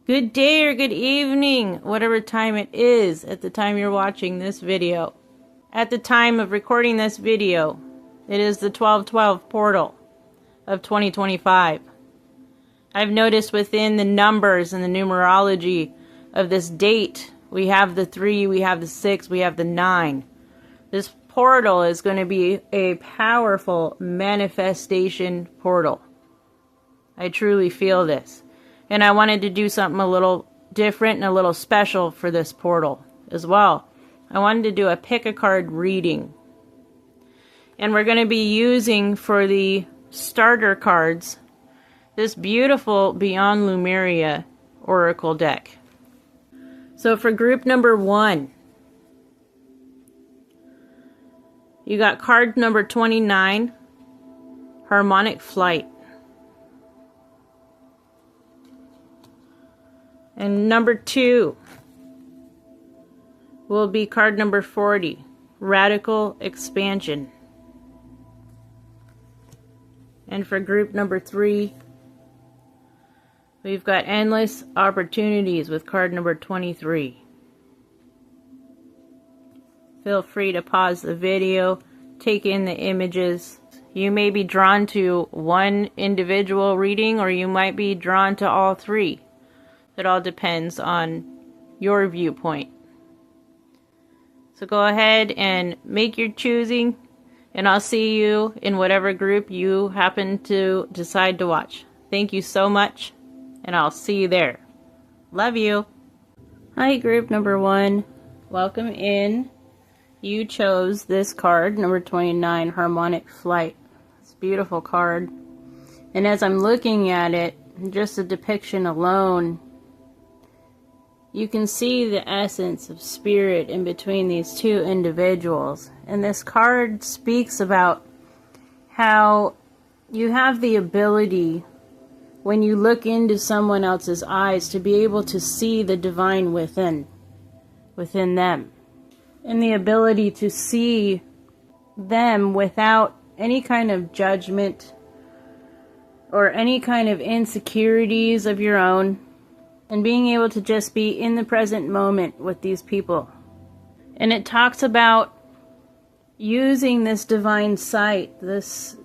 Good day or good evening, whatever time it is at the time you're watching this video. At the time of recording this video, it is the 12/12 portal of 2025. I've noticed within the numbers and the numerology of this date, we have the 3, we have the 6, we have the 9. This portal is going to be a powerful manifestation portal. I truly feel this. And I wanted to do something a little different and a little special for this portal as well. I wanted to do a pick a card reading. And we're going to be using for the starter cards this beautiful Beyond Lemuria Oracle deck. So for group number 1, you got card number 29, Harmonic Flight. And number 2 will be card number 40, Radical Expansion. And for group number 3, we've got Endless Opportunities with card number 23. Feel free to pause the video, take in the images. You may be drawn to one individual reading, or you might be drawn to all 3. It all depends on your viewpoint. So go ahead and make your choosing, and I'll see you in whatever group you happen to decide to watch. Thank you so much, and I'll see you there. Love you. Hi, group number 1. Welcome in. You chose this card, number 29, Harmonic Flight. It's a beautiful card. And as I'm looking at it, just the depiction alone, you can see the essence of spirit in between these two individuals. And this card speaks about how you have the ability, when you look into someone else's eyes, to be able to see the divine within them. And the ability to see them without any kind of judgment or any kind of insecurities of your own, and being able to just be in the present moment with these people. And it talks about using this divine sight, this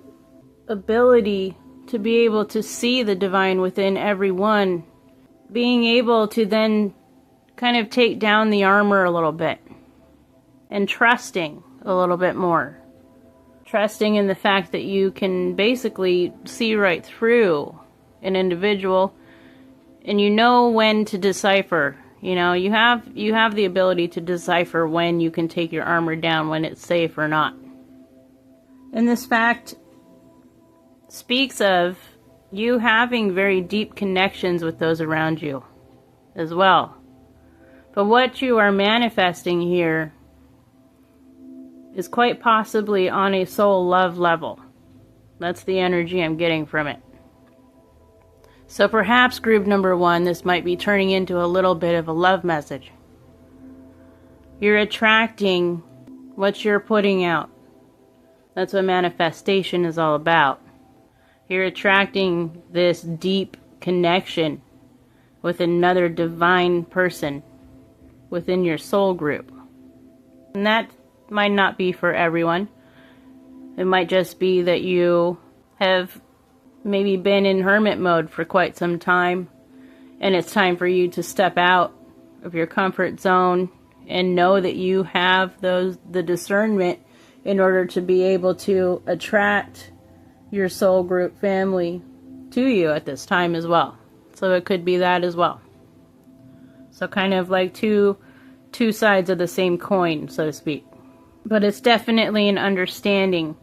ability to be able to see the divine within everyone, being able to then kind of take down the armor a little bit, and trusting a little bit more. Trusting in the fact that you can basically see right through an individual, and you know when to decipher. You know, you have the ability to decipher when you can take your armor down, when it's safe or not. And this fact speaks of you having very deep connections with those around you as well. But what you are manifesting here is quite possibly on a soul love level. That's the energy I'm getting from it. So perhaps group number 1, this might be turning into a little bit of a love message. You're attracting what you're putting out. That's what manifestation is all about. You're attracting this deep connection with another divine person within your soul group. And that might not be for everyone. It might just be that you have maybe been in hermit mode for quite some time, and it's time for you to step out of your comfort zone and know that you have the discernment in order to be able to attract your soul group family to you at this time as well. So it could be that as well. So kind of like two sides of the same coin, so to speak. But it's definitely an understanding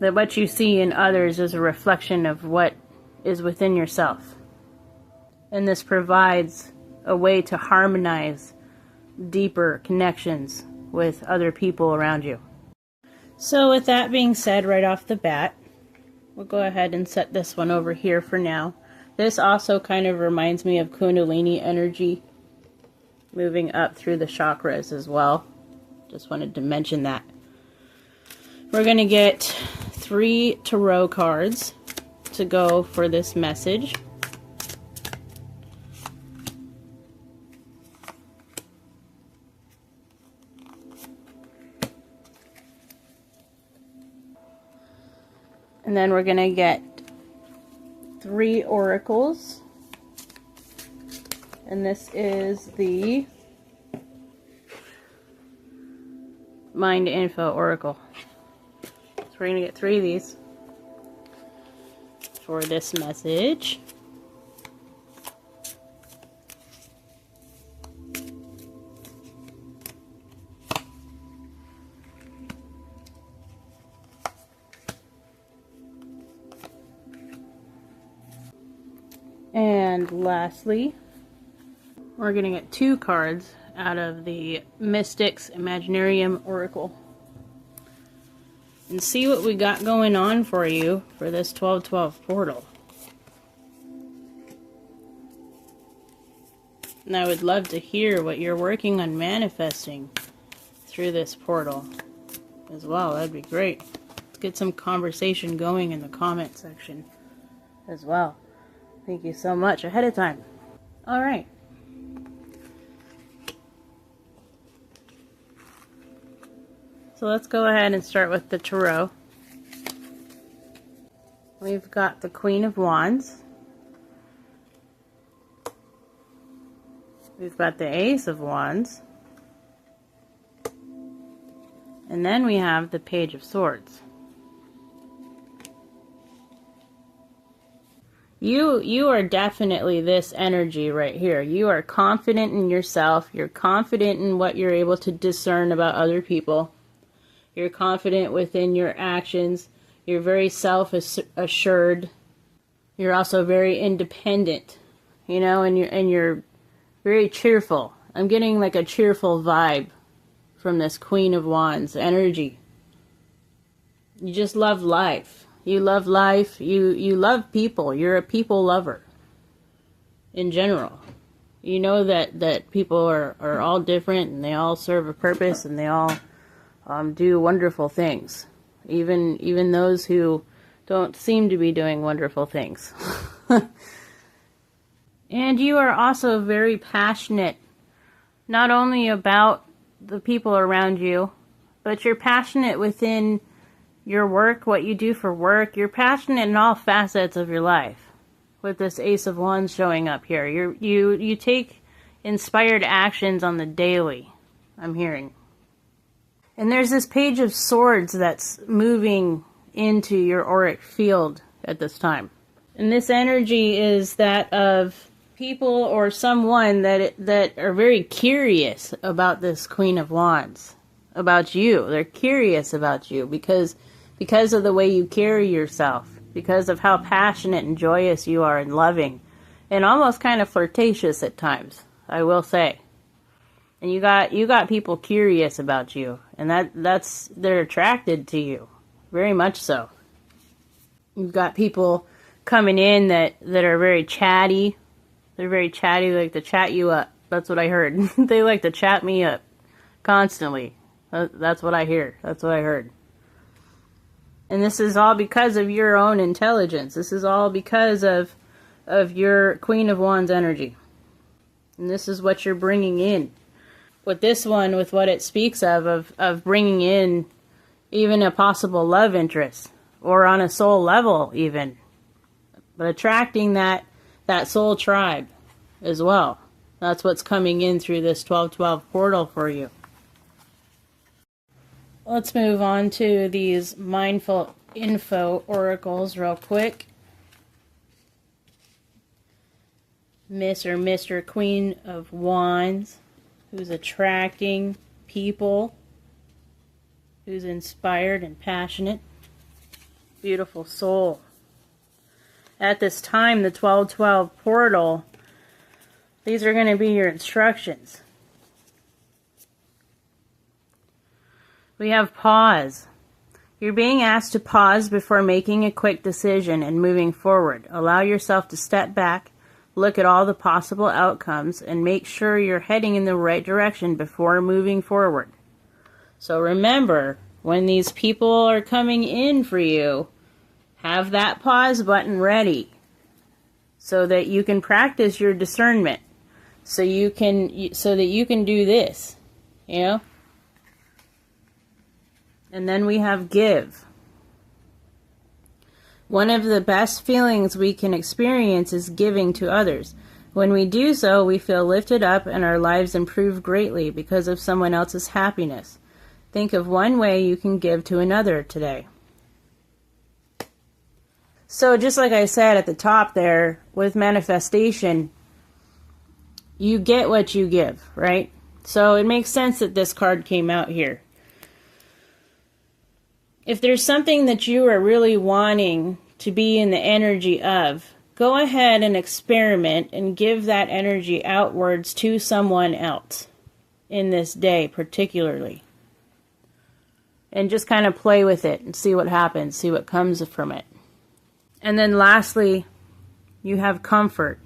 that what you see in others is a reflection of what is within yourself. And this provides a way to harmonize deeper connections with other people around you. So with that being said, right off the bat, we'll go ahead and set this one over here for now. This also kind of reminds me of Kundalini energy moving up through the chakras as well. Just wanted to mention that. We're going to get 3 tarot cards to go for this message. And then we're going to get 3 oracles. And this is the Mind Info Oracle. So we're going to get 3 of these for this message. And lastly, we're going to get 2 cards out of the Mystics Imaginarium Oracle. And see what we got going on for you for this 12/12 portal. And I would love to hear what you're working on manifesting through this portal as well. That'd be great. Let's get some conversation going in the comment section as well. Thank you so much ahead of time. All right. So let's go ahead and start with the tarot. We've got the Queen of Wands. We've got the Ace of Wands. And then we have the Page of Swords. You are definitely this energy right here. You are confident in yourself. You're confident in what you're able to discern about other people. You're confident within your actions. You're very self-assured. You're also very independent, you know, and you're very cheerful. I'm getting like a cheerful vibe from this Queen of Wands energy. You just love life. You love life. You love people. You're a people lover in general. You know that people are all different and they all serve a purpose and they all do wonderful things. Even those who don't seem to be doing wonderful things. And you are also very passionate, not only about the people around you, but you're passionate within your work, what you do for work. You're passionate in all facets of your life. With this Ace of Wands showing up here, you take inspired actions on the daily, I'm hearing. And there's this Page of Swords that's moving into your auric field at this time. And this energy is that of people or someone that are very curious about this Queen of Wands, about you. They're curious about you because of the way you carry yourself, because of how passionate and joyous you are and loving, and almost kind of flirtatious at times, I will say. And you got people curious about you, and they're attracted to you, very much so. You've got people coming in that are very chatty. They're very chatty, like to chat you up. That's what I heard. They like to chat me up constantly. That's what I hear. That's what I heard. And this is all because of your own intelligence. This is all because of your Queen of Wands energy. And this is what you're bringing in. With this one, with what it speaks of bringing in even a possible love interest, or on a soul level even, but attracting that soul tribe as well. That's what's coming in through this 12/12 portal for you. Let's move on to these Mindful Info oracles real quick. Miss or Mr. Queen of Wands, who's attracting people, who's inspired and passionate. Beautiful soul. At this time, the 12/12 portal, these are going to be your instructions. We have pause. You're being asked to pause before making a quick decision and moving forward. Allow yourself to step back, look at all the possible outcomes, and make sure you're heading in the right direction before moving forward. So remember, when these people are coming in for you, have that pause button ready so that you can practice your discernment. So that you can do this, you know? And then we have give. One of the best feelings we can experience is giving to others. When we do so, we feel lifted up and our lives improve greatly because of someone else's happiness. Think of one way you can give to another today. So just like I said at the top there, with manifestation, you get what you give, right? So it makes sense that this card came out here. If there's something that you are really wanting to be in the energy of, go ahead and experiment and give that energy outwards to someone else in this day particularly. And just kind of play with it and see what happens, see what comes from it. And then lastly, you have comfort.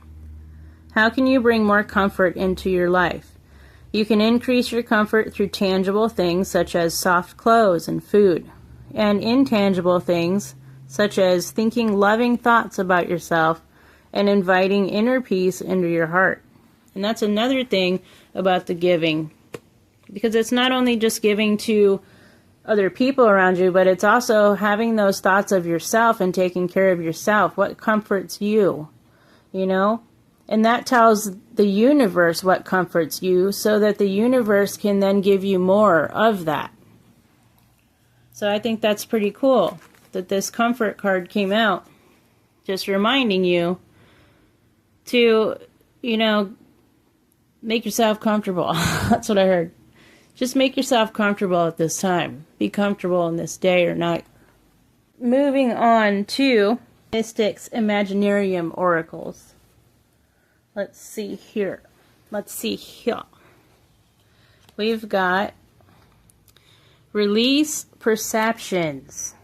How can you bring more comfort into your life? You can increase your comfort through tangible things such as soft clothes and food, and intangible things such as thinking loving thoughts about yourself and inviting inner peace into your heart. And that's another thing about the giving, because it's not only just giving to other people around you, but it's also having those thoughts of yourself and taking care of yourself. What comforts you, you know? And that tells the universe what comforts you, so that the universe can then give you more of that. So I think that's pretty cool that this comfort card came out, just reminding you to, you know, make yourself comfortable. That's what I heard. Just make yourself comfortable at this time. Be comfortable in this day or night. Moving on to Mystics Imaginarium Oracles. Let's see here. We've got Release Perceptions.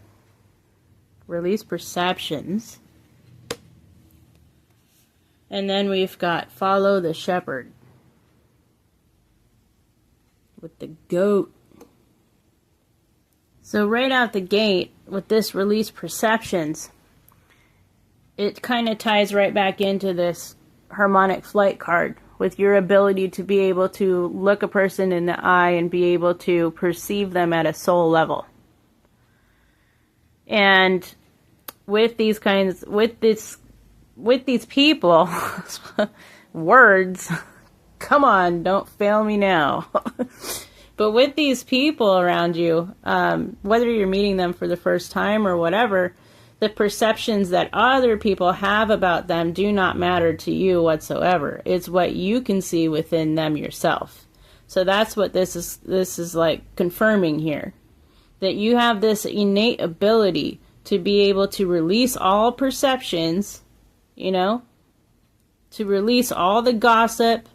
Release Perceptions. And then we've got Follow the Shepherd. With the goat. So right out the gate, with this Release Perceptions, it kind of ties right back into this Harmonic Flight card, with your ability to be able to look a person in the eye and be able to perceive them at a soul level. And with these people, words, come on, don't fail me now. But with these people around you, whether you're meeting them for the first time or whatever, the perceptions that other people have about them do not matter to you whatsoever. It's what you can see within them yourself. So that's what this is like confirming here. That you have this innate ability to be able to release all perceptions, you know, to release all the gossip,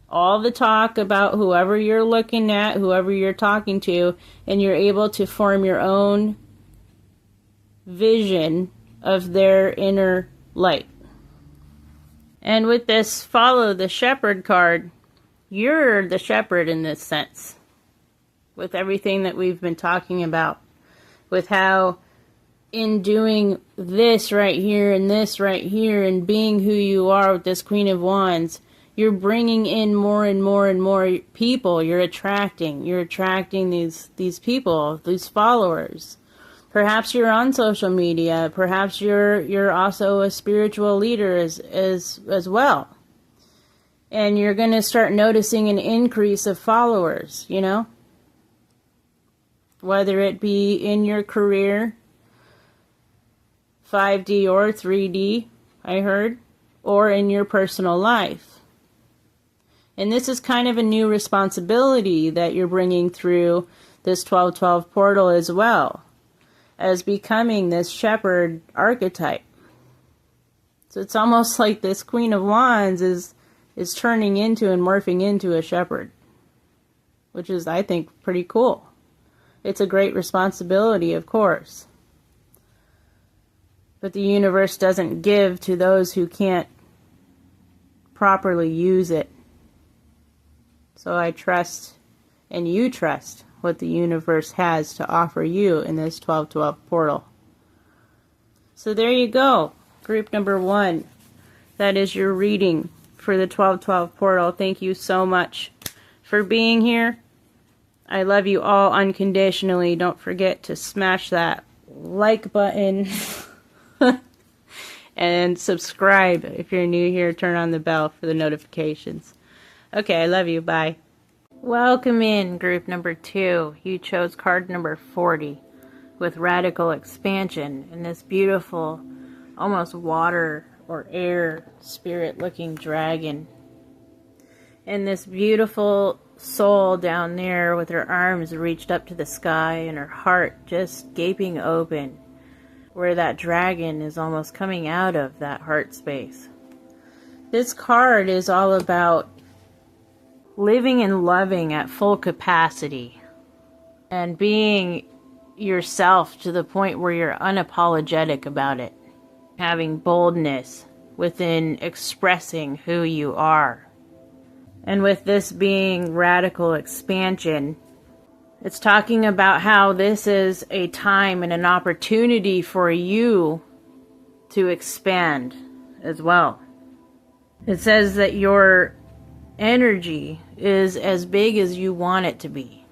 all the talk about whoever you're looking at, whoever you're talking to, and you're able to form your own vision of their inner light. And with this Follow the Shepherd card, you're the shepherd in this sense. With everything that we've been talking about. With how in doing this right here and this right here and being who you are with this Queen of Wands, you're bringing in more and more and more people. You're attracting these people, these followers. Perhaps you're on social media. Perhaps you're also a spiritual leader as well. And you're going to start noticing an increase of followers, you know? Whether it be in your career, 5D or 3D, I heard, or in your personal life. And this is kind of a new responsibility that you're bringing through this 1212 portal as well, as becoming this shepherd archetype. So it's almost like this Queen of Wands is turning into and morphing into a shepherd, which is, I think, pretty cool. It's a great responsibility, of course. But the universe doesn't give to those who can't properly use it. So I trust, and you trust, what the universe has to offer you in this 1212 portal. So there you go. Group number 1. That is your reading for the 1212 portal. Thank you so much for being here. I love you all unconditionally. Don't forget to smash that like button. And subscribe if you're new here. Turn on the bell for the notifications. Okay, I love you. Bye. Welcome in group number 2. You chose card number 40 with radical expansion and this beautiful, almost water or air spirit looking dragon. And this beautiful soul down there with her arms reached up to the sky and her heart just gaping open, where that dragon is almost coming out of that heart space. This card is all about living and loving at full capacity and being yourself to the point where you're unapologetic about it. Having boldness within expressing who you are. And with this being radical expansion, it's talking about how this is a time and an opportunity for you to expand as well. It says that your energy is as big as you want it to be.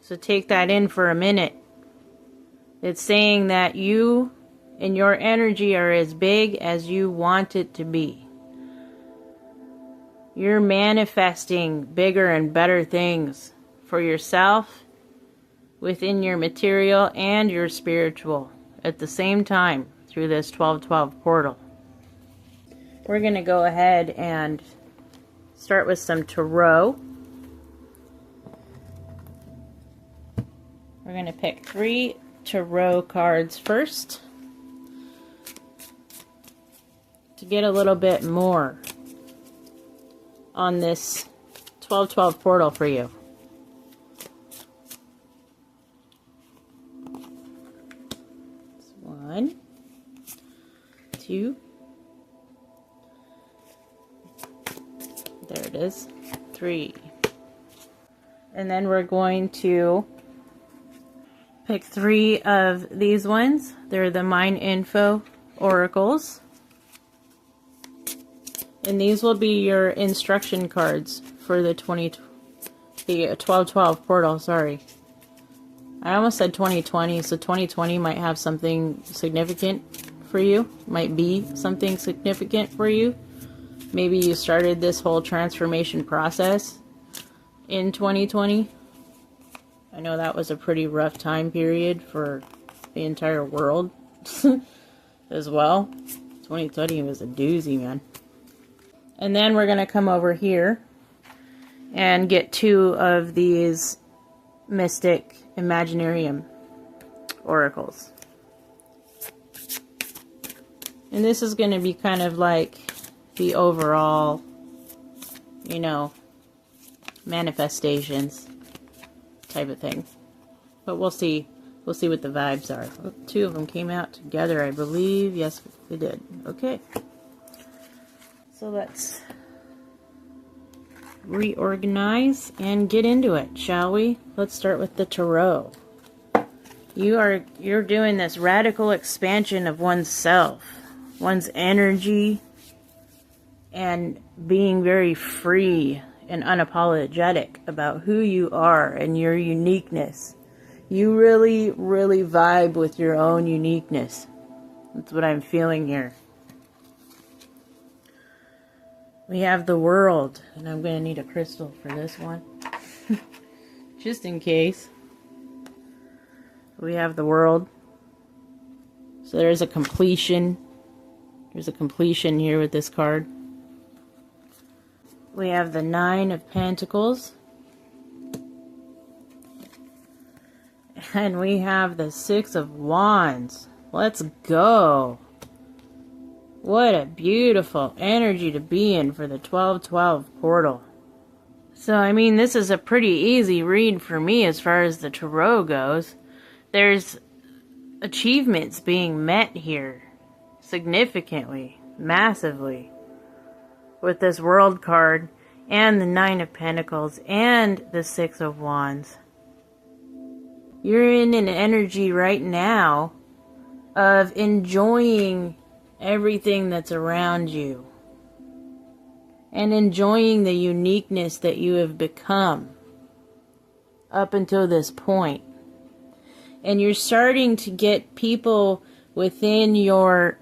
So take that in for a minute. It's saying that you and your energy are as big as you want it to be. You're manifesting bigger and better things for yourself, within your material and your spiritual at the same time through this 1212 portal. We're going to go ahead and start with some tarot. We're going to pick 3 tarot cards first to get a little bit more on this 1212 portal for you. It's 1, 2, there it is, 3. And then we're going to pick 3 of these ones. They're the Mind Info Oracles. And these will be your instruction cards for the 1212 portal, sorry. I almost said 2020, so 2020 might have something significant for you. Might be something significant for you. Maybe you started this whole transformation process in 2020. I know that was a pretty rough time period for the entire world as well. 2020 was a doozy, man. And then we're going to come over here and get 2 of these Mystic Imaginarium Oracles. And this is going to be kind of like the overall, you know, manifestations type of thing. But we'll see. We'll see what the vibes are. 2 of them came out together, I believe. Yes, they did. Okay. So let's reorganize and get into it, shall we? Let's start with the tarot. You're doing this radical expansion of oneself, one's energy, and being very free and unapologetic about who you are and your uniqueness. You really, really vibe with your own uniqueness. That's what I'm feeling here. We have the World, and I'm going to need a crystal for this one, just in case. We have the World. So there's a completion. There's a completion here with this card. We have the 9 of Pentacles. And we have the 6 of Wands. Let's go. What a beautiful energy to be in for the 1212 portal. So, I mean, this is a pretty easy read for me as far as the tarot goes. There's achievements being met here significantly, massively, with this World card and the 9 of Pentacles and the 6 of Wands. You're in an energy right now of enjoying everything that's around you and enjoying the uniqueness that you have become up until this point. And you're starting to get people within your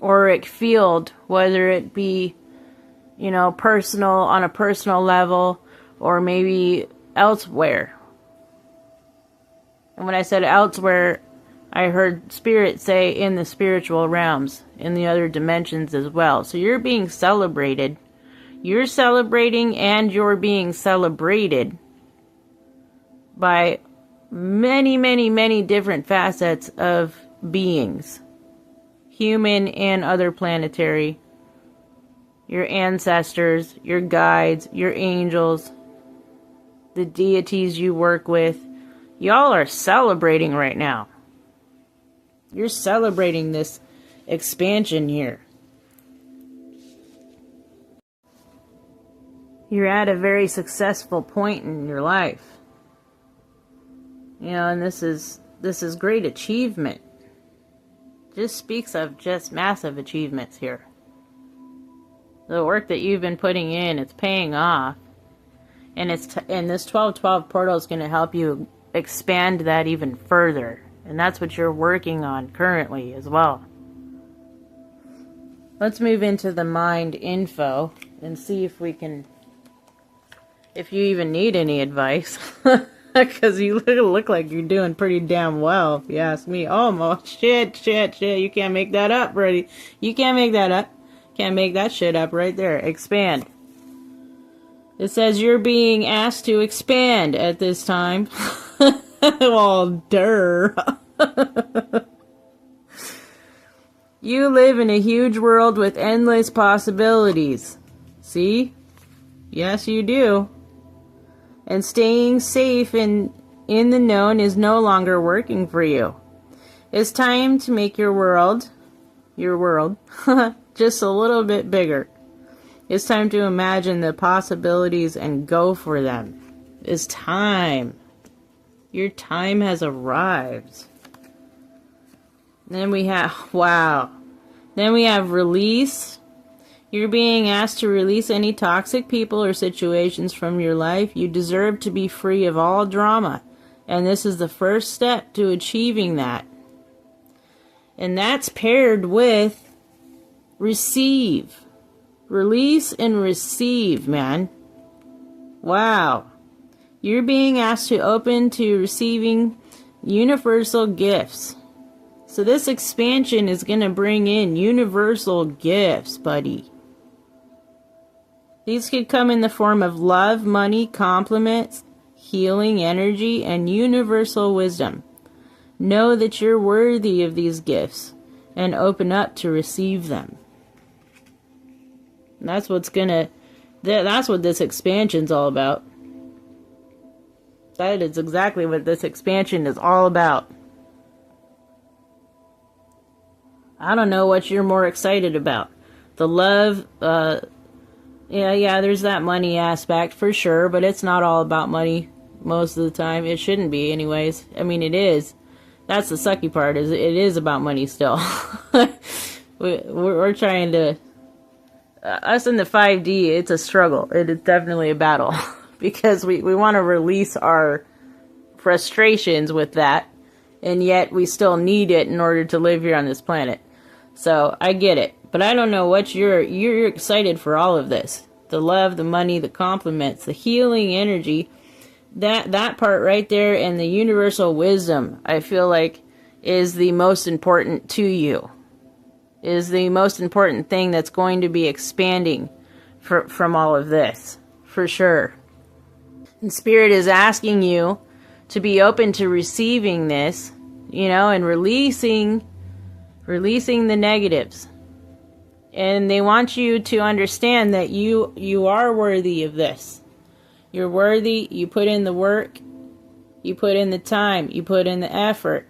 auric field, whether it be, you know, personal, on a personal level, or maybe elsewhere. And when I said elsewhere, I heard Spirit say in the spiritual realms, in the other dimensions as well. So you're being celebrated. You're celebrating and you're being celebrated by many, many, many different facets of beings. Human and other planetary. Your ancestors, your guides, your angels, the deities you work with. Y'all are celebrating right now. You're celebrating this expansion here. You're at a very successful point in your life. You know, and this is great achievement. Just speaks of just massive achievements here. The work that you've been putting in, it's paying off. And this 1212 portal is going to help you expand that even further. And that's what you're working on currently as well. Let's move into the mind info and see if we can, if you even need any advice. Because you look like you're doing pretty damn well, if you ask me. Oh, shit. You can't make that up, Brady. You can't make that up. Can't make that shit up right there. Expand. It says you're being asked to expand at this time. Well, durr. You live in a huge world with endless possibilities. See? Yes, you do. And staying safe in the known is no longer working for you. It's time to make your world, just a little bit bigger. It's time to imagine the possibilities and go for them. It's time. Your time has arrived. Then we have, wow. Then we have release. You're being asked to release any toxic people or situations from your life. You deserve to be free of all drama. And this is the first step to achieving that. And that's paired with receive. Release and receive, man. Wow. You're being asked to open to receiving universal gifts. So this expansion is going to bring in universal gifts, buddy. These could come in the form of love, money, compliments, healing energy, and universal wisdom. Know that you're worthy of these gifts and open up to receive them. And that's what this expansion's all about. That is exactly what this expansion is all about. I don't know what you're more excited about. The love, yeah, there's that money aspect for sure, but it's not all about money most of the time. It shouldn't be anyways. I mean, it is. That's the sucky part, is it is about money still. We're trying to, us in the 5D, it's a struggle. It is definitely a battle. Because we want to release our frustrations with that, and yet we still need it in order to live here on this planet. So I get it, but I don't know what you're excited for all of this. The love, the money, the compliments, the healing energy, that part right there, and the universal wisdom, I feel like is the most important to you. Is the most important thing that's going to be expanding from all of this, for sure. And Spirit is asking you to be open to receiving this, and releasing the negatives. And they want you to understand that you are worthy of this. You're worthy, you put in the work, you put in the time, you put in the effort.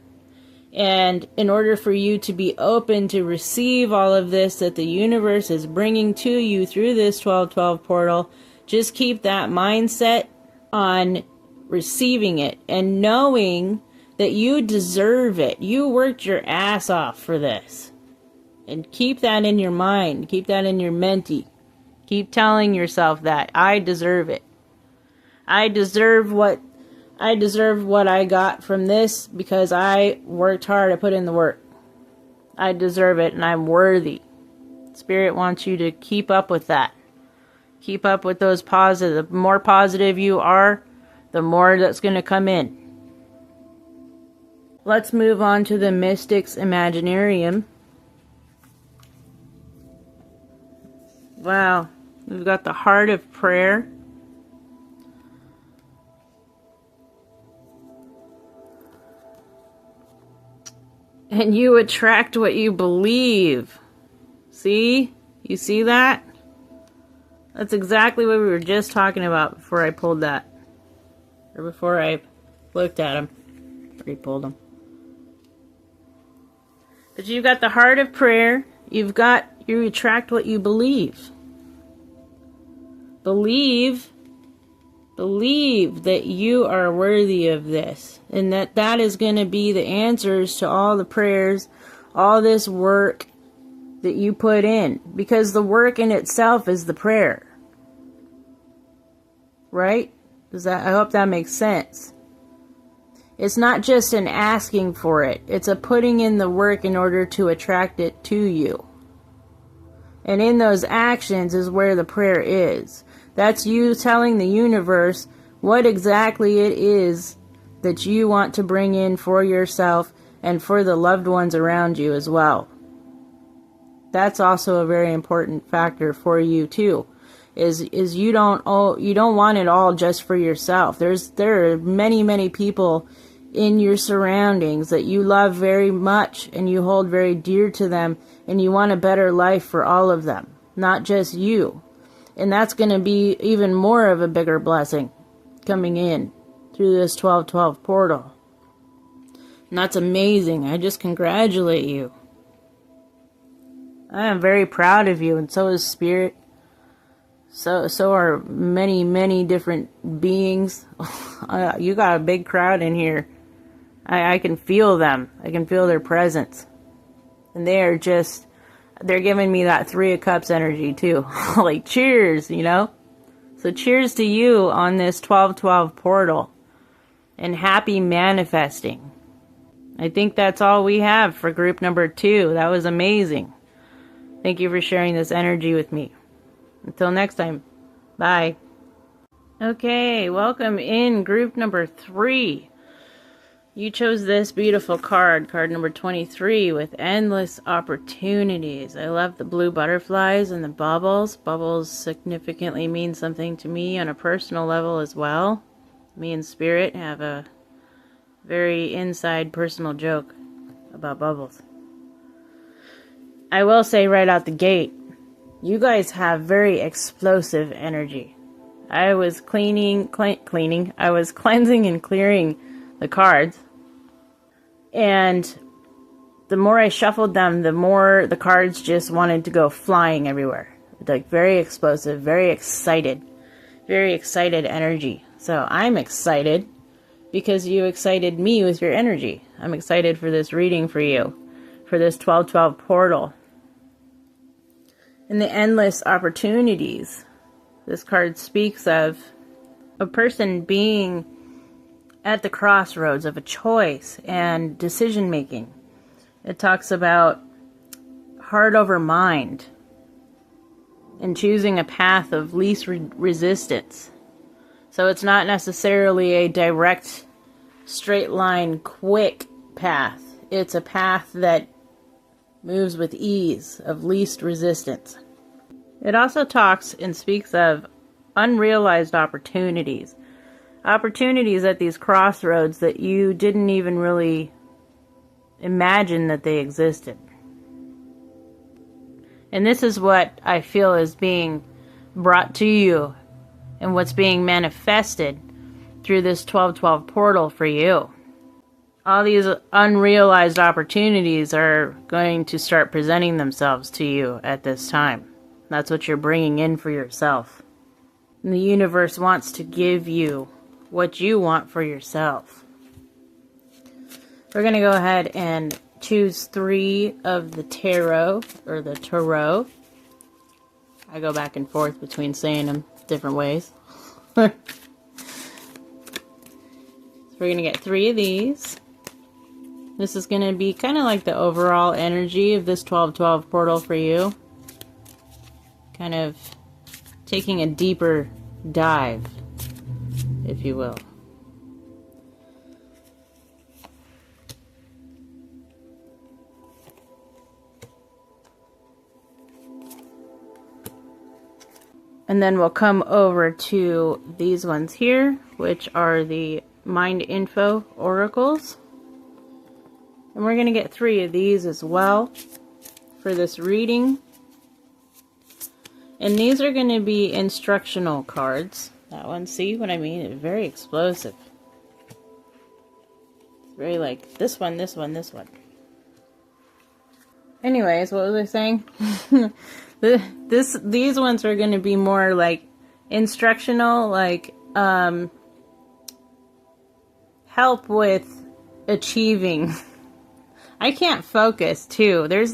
And in order for you to be open to receive all of this that the universe is bringing to you through this 1212 portal, just keep that mindset on receiving it and knowing that you deserve it. You worked your ass off for this. And keep that in your mind. Keep that in your menti. Keep telling yourself that. I deserve it. I deserve what I got from this because I worked hard. I put in the work. I deserve it and I'm worthy. Spirit wants you to keep up with that. Keep up with those positive. The more positive you are, the more that's going to come in. Let's move on to the Mystic's Imaginarium. Wow. We've got the Heart of Prayer. And you attract what you believe. See? You see that? That's exactly what we were just talking about before I pulled that. Or before I looked at him. Or he pulled him. But you've got the Heart of Prayer. You attract what you believe. Believe that you are worthy of this. And that is going to be the answers to all the prayers, all this work that you put in. Because the work in itself is the prayer. Right? I hope that makes sense. It's not just an asking for it. It's a putting in the work in order to attract it to you. And in those actions is where the prayer is. That's you telling the universe what exactly it is that you want to bring in for yourself and for the loved ones around you as well. That's also a very important factor for you too. Is you don't want it all just for yourself. There are many people in your surroundings that you love very much and you hold very dear to them, and you want a better life for all of them, not just you. And that's going to be even more of a bigger blessing coming in through this 1212 portal. And that's amazing. I just congratulate you. I am very proud of you, and so is Spirit. So are many different beings. You got a big crowd in here. I can feel them. I can feel their presence. And they're giving me that Three of Cups energy too. Like, cheers, you know? So cheers to you on this 1212 portal. And happy manifesting. I think that's all we have for group number 2. That was amazing. Thank you for sharing this energy with me. Until next time. Bye. Okay, welcome in group number 3. You chose this beautiful card number 23, with endless opportunities. I love the blue butterflies and the bubbles. Bubbles significantly mean something to me on a personal level as well. Me and Spirit have a very inside personal joke about bubbles. I will say right out the gate, you guys have very explosive energy. I was I was cleansing and clearing the cards. And the more I shuffled them, the more the cards just wanted to go flying everywhere. Like, very explosive, very excited energy. So I'm excited because you excited me with your energy. I'm excited for this reading for you, for this 1212 portal. And the endless opportunities. This card speaks of a person being at the crossroads of a choice and decision making. It talks about heart over mind and choosing a path of least resistance. So it's not necessarily a direct, straight line, quick path. It's a path that moves with ease, of least resistance. It also talks and speaks of unrealized opportunities. Opportunities at these crossroads that you didn't even really imagine that they existed. And this is what I feel is being brought to you and what's being manifested through this 1212 portal for you. All these unrealized opportunities are going to start presenting themselves to you at this time. That's what you're bringing in for yourself. And the universe wants to give you what you want for yourself. We're going to go ahead and choose 3 of the tarot, or the tarot. I go back and forth between saying them different ways. So we're going to get 3 of these. This is going to be kind of like the overall energy of this 12-12 portal for you. Kind of taking a deeper dive, if you will. And then we'll come over to these ones here, which are the Mind Info Oracles. And we're going to get 3 of these as well for this reading. And these are going to be instructional cards. That one, see what I mean? It's very explosive. It's very like this one, this one, this one. Anyways, what was I saying? These ones are going to be more like instructional, like help with achieving. I can't focus too. It's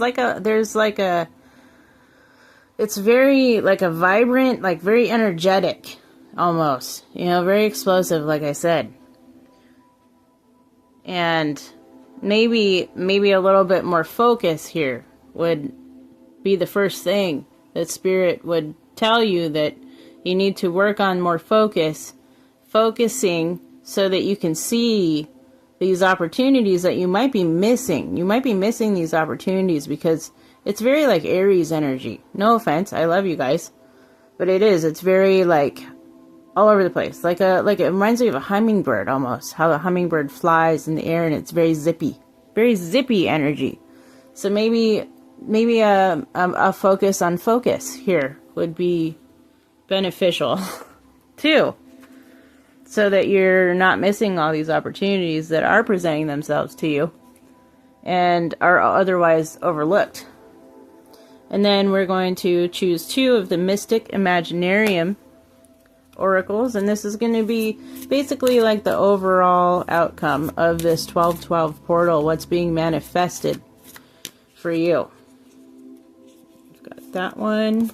very like a vibrant, like very energetic almost, you know, very explosive, like I said. And maybe a little bit more focus here would be the first thing that Spirit would tell you, that you need to work on more focusing so that you can see these opportunities that you might be missing. You might be missing these opportunities because it's very like Aries energy. No offense, I love you guys, but it is. It's very like all over the place. Like it reminds me of a hummingbird almost. How a hummingbird flies in the air and it's very zippy energy. So maybe a focus on focus here would be beneficial too, so that you're not missing all these opportunities that are presenting themselves to you and are otherwise overlooked. And then we're going to choose 2 of the Mystic Imaginarium oracles, and this is going to be basically like the overall outcome of this 12-12 portal, what's being manifested for you. We've got that one.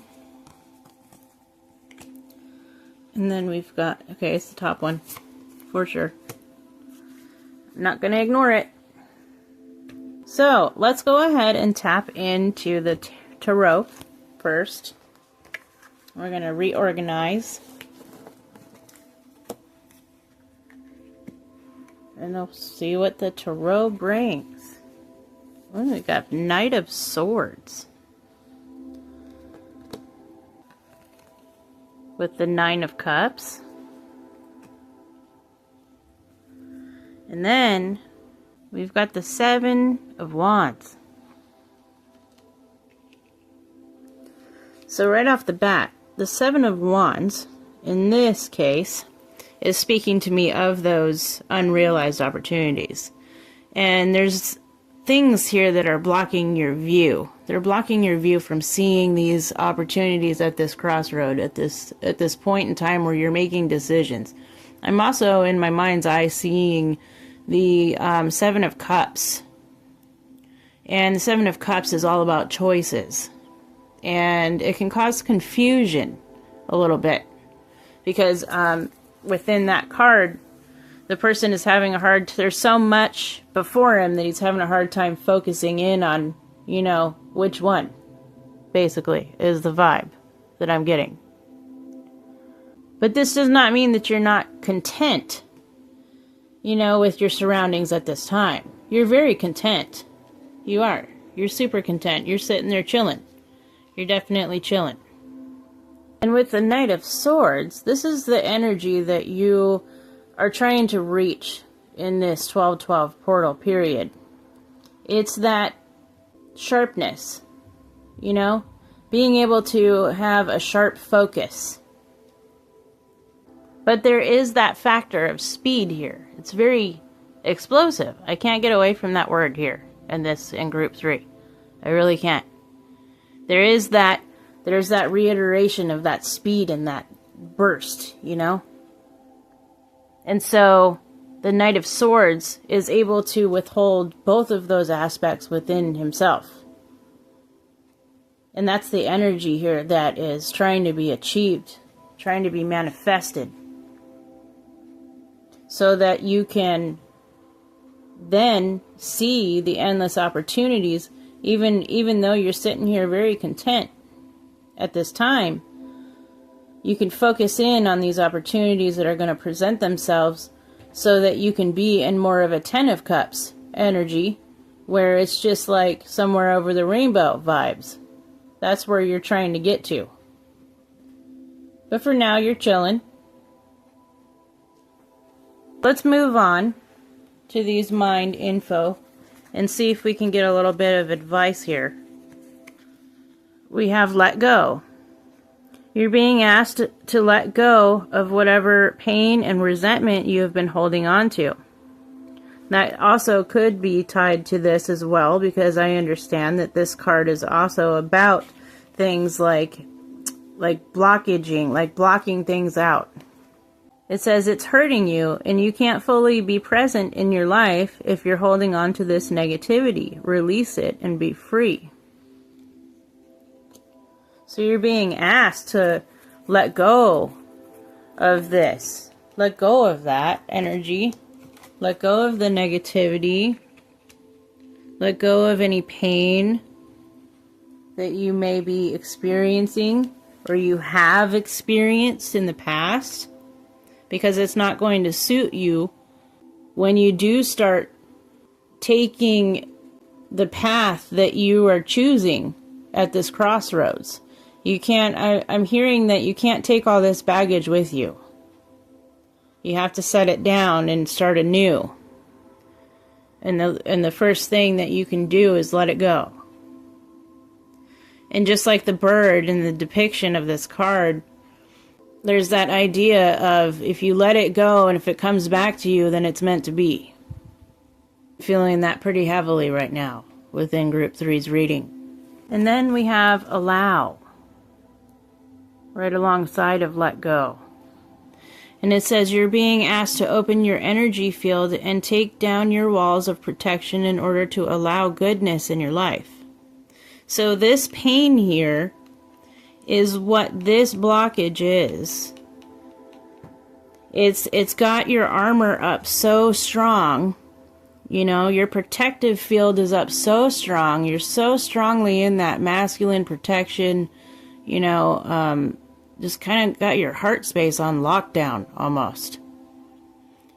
And then we've got, okay, it's the top one, for sure. I'm not going to ignore it. So, let's go ahead and tap into the tarot first. We're going to reorganize. And we'll see what the tarot brings. Oh, we got Knight of Swords. With the 9 of Cups. And then we've got the 7 of Wands. So right off the bat, the 7 of Wands, in this case, is speaking to me of those unrealized opportunities. And there's things here that are blocking your view. They're blocking your view from seeing these opportunities at this crossroad, at this point in time where you're making decisions. I'm also, in my mind's eye, seeing the 7 of Cups. And the 7 of Cups is all about choices. And it can cause confusion a little bit. Because within that card, the person is having there's so much before him that he's having a hard time focusing in on, you know, which one, basically, is the vibe that I'm getting. But this does not mean that you're not content, you know, with your surroundings at this time. You're very content. You are. You're super content. You're sitting there chilling. You're definitely chilling. And with the Knight of Swords, this is the energy that you are trying to reach in this 12-12 portal period. It's that sharpness, you know, being able to have a sharp focus. But there is that factor of speed here. It's very explosive. I can't get away from that word here in group 3. I really can't. There's that reiteration of that speed and that burst, you know? And so the Knight of Swords is able to withhold both of those aspects within himself. And that's the energy here that is trying to be achieved, trying to be manifested. So that you can then see the endless opportunities, even though you're sitting here very content at this time. You can focus in on these opportunities that are going to present themselves so that you can be in more of a Ten of Cups energy, where it's just like somewhere over the rainbow vibes. That's where you're trying to get to. But for now, you're chilling. Let's move on to these mind info and see if we can get a little bit of advice here. We have let go. You're being asked to let go of whatever pain and resentment you have been holding on to. That also could be tied to this as well, because I understand that this card is also about things like blockaging, like blocking things out. It says it's hurting you, and you can't fully be present in your life if you're holding on to this negativity. Release it and be free. So you're being asked to let go of this. Let go of that energy. Let go of the negativity. Let go of any pain that you may be experiencing or you have experienced in the past, because it's not going to suit you when you do start taking the path that you are choosing at this crossroads. You can't, I'm hearing that you can't take all this baggage with you. You have to set it down and start anew. And the first thing that you can do is let it go. And just like the bird in the depiction of this card, there's that idea of if you let it go and if it comes back to you, then it's meant to be. Feeling that pretty heavily right now within Group 3's reading. And then we have allow, right alongside of let go. And it says you're being asked to open your energy field and take down your walls of protection in order to allow goodness in your life. So this pain here is what this blockage is. It's got your armor up so strong. You know, your protective field is up so strong. You're so strongly in that masculine protection, just kind of got your heart space on lockdown almost.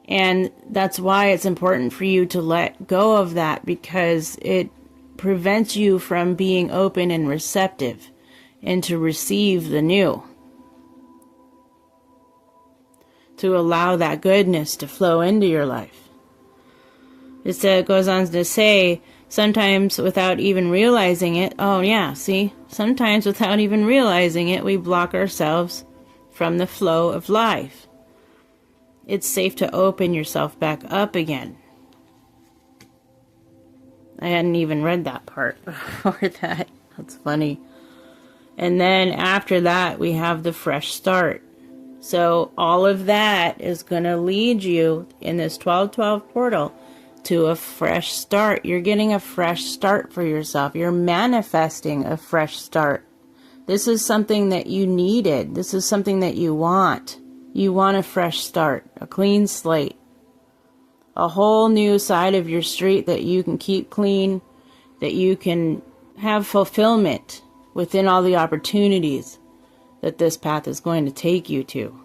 And that's why it's important for you to let go of that, because it prevents you from being open and receptive and to receive the new. To allow that goodness to flow into your life. It goes on to say, sometimes without even realizing it, sometimes without even realizing it, we block ourselves from the flow of life. It's safe to open yourself back up again. I hadn't even read that part before that. That's funny. And then after that, we have the fresh start. So all of that is going to lead you in this 12-12 portal to a fresh start. You're getting a fresh start for yourself. You're manifesting a fresh start. This is something that you needed. This is something that you want. You want a fresh start, a clean slate, a whole new side of your street that you can keep clean, that you can have fulfillment within all the opportunities that this path is going to take you to.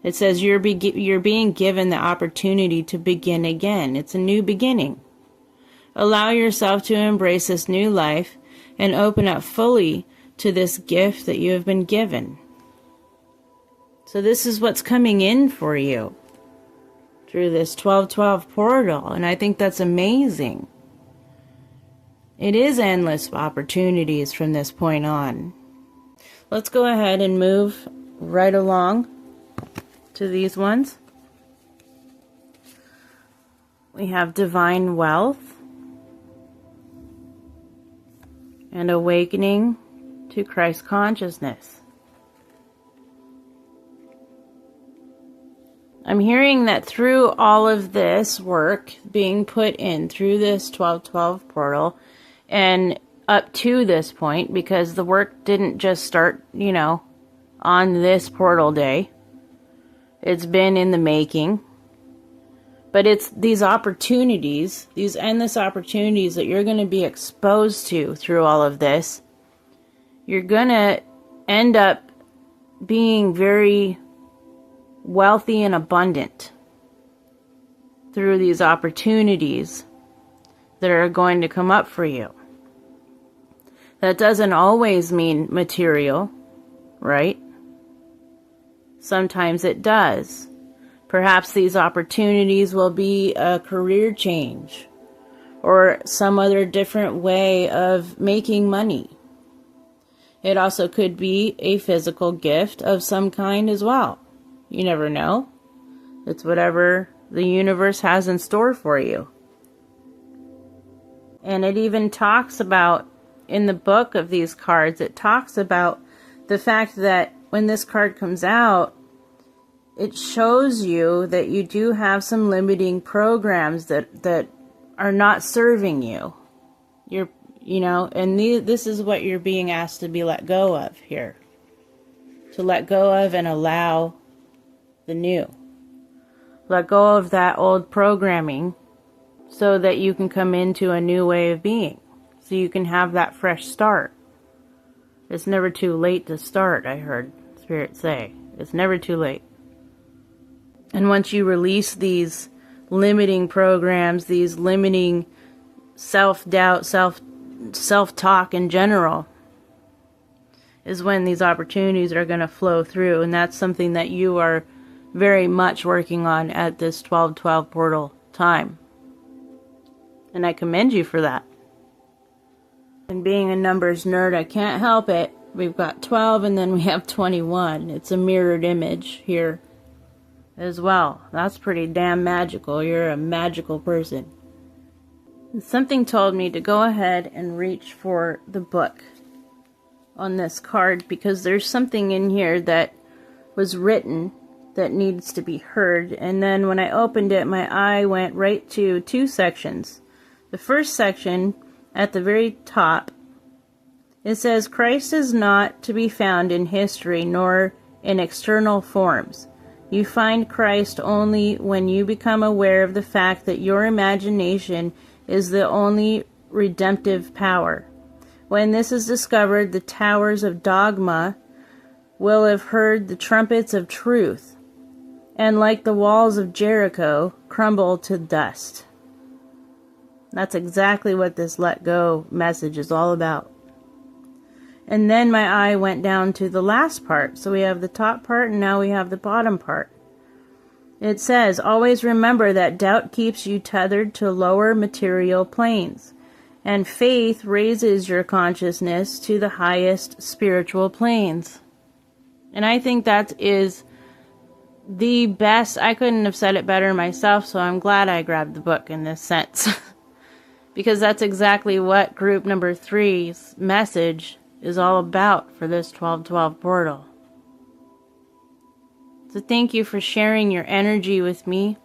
It says you're being given the opportunity to begin again. It's a new beginning. Allow yourself to embrace this new life and open up fully to this gift that you have been given. So this is what's coming in for you through this 12-12 portal, and I think that's amazing. It is endless opportunities from this point on. Let's go ahead and move right along to these ones. We have divine wealth and awakening to Christ consciousness. I'm hearing that through all of this work being put in through this 12-12 portal and up to this point, because the work didn't just start, on this portal day. It's been in the making. But it's these opportunities, these endless opportunities that you're going to be exposed to through all of this. You're going to end up being very wealthy and abundant through these opportunities that are going to come up for you. That doesn't always mean material, right? Sometimes it does. Perhaps these opportunities will be a career change or some other different way of making money. It also could be a physical gift of some kind as well. You never know. It's whatever the universe has in store for you. And it even talks about, in the book of these cards, it talks about the fact that when this card comes out, it shows you that you do have some limiting programs that are not serving you. This is what you're being asked to be let go of here. To let go of and allow the new. Let go of that old programming so that you can come into a new way of being. So you can have that fresh start. It's never too late to start, I heard Spirit say. It's never too late. And once you release these limiting programs, these limiting self-doubt, self-talk in general, is when these opportunities are going to flow through. And that's something that you are very much working on at this 12/12 portal time. And I commend you for that. And being a numbers nerd, I can't help it. We've got 12 and then we have 21. It's a mirrored image here as well. That's pretty damn magical. You're a magical person. And something told me to go ahead and reach for the book on this card because there's something in here that was written that needs to be heard. And then when I opened it, my eye went right to two sections. The first section, at the very top, it says, Christ is not to be found in history nor in external forms. You find Christ only when you become aware of the fact that your imagination is the only redemptive power. When this is discovered, the towers of dogma will have heard the trumpets of truth, and like the walls of Jericho, crumble to dust. That's exactly what this let go message is all about. And then my eye went down to the last part. So we have the top part and now we have the bottom part. It says, always remember that doubt keeps you tethered to lower material planes, and faith raises your consciousness to the highest spiritual planes. And I think that is the best. I couldn't have said it better myself, so I'm glad I grabbed the book in this sense. Because that's exactly what group number 3's message is all about for this 12/12 portal. So thank you for sharing your energy with me.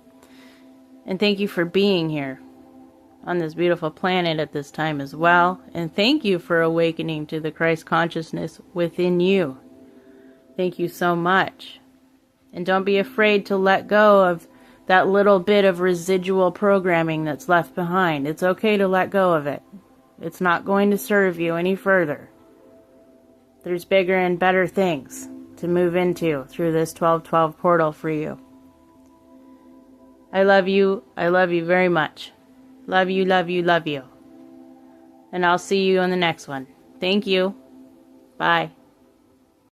And thank you for being here on this beautiful planet at this time as well. And thank you for awakening to the Christ consciousness within you. Thank you so much. And don't be afraid to let go of that little bit of residual programming that's left behind. It's okay to let go of it. It's not going to serve you any further. There's bigger and better things to move into through this 12/12 portal for you. I love you. I love you very much. Love you, love you, love you. And I'll see you on the next one. Thank you. Bye.